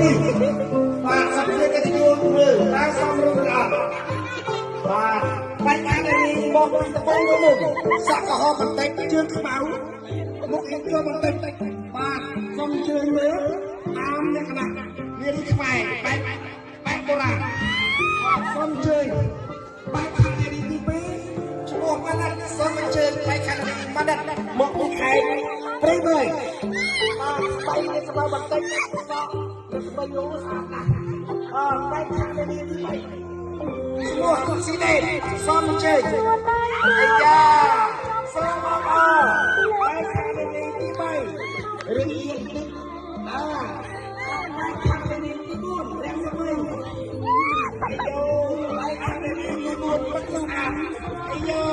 នេះបាទសព្វគេទៅយល់មើលតែសំរុំអត់បាទបាញ់អានេះមកពីត្បូងទៅមុខសាក់កំហុសបន្តិចជើងខ្មៅមុខខ្ញុំចូលបន្តិចបាទសុំជើងមើលអាមលក្ខណៈវានេះខ្មែរបែបបុរាណសុំជើងបែបខាងនេះទី2ឈ្មោះម៉ាណាត់សុំជើងបែបខាងនេះម៉ាណាត់មកពីខេត្តព្រៃមើលបាទស្បៃនេះស្បើបន្តិចសក់ទៅស្បៃយូរស្អាតណាស់បែបខាងនេះទី3ឈ្មោះស៊ីដេសុំជើងអាយ៉ាសូមអរបែបខាងនេះទី3រៀងនេះបែបខាងនេះទី4រៀងទៅអាយោបែបខាងនេះទី4មិនស្អាតអាយោ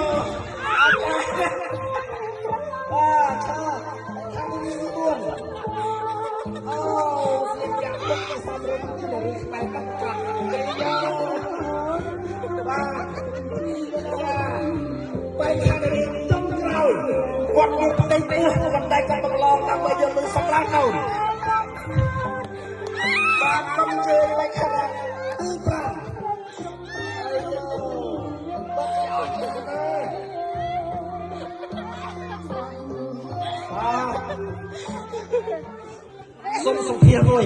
អត់ចាបាទខាងនេះទី4អូស្លៀកយ៉ាងទឹកទៅសំរុំជាមួយស្បែកកាត់អាយោបែបខាងនេះចុងក្រោយគាត់មានផ្ទៃពោះបណ្ដៃគាត់ប្រឡងដើម្បីយកលុយសម្រាប់ទៅបាទកំជើងបែបខាងទី5សុំសុភាមួយ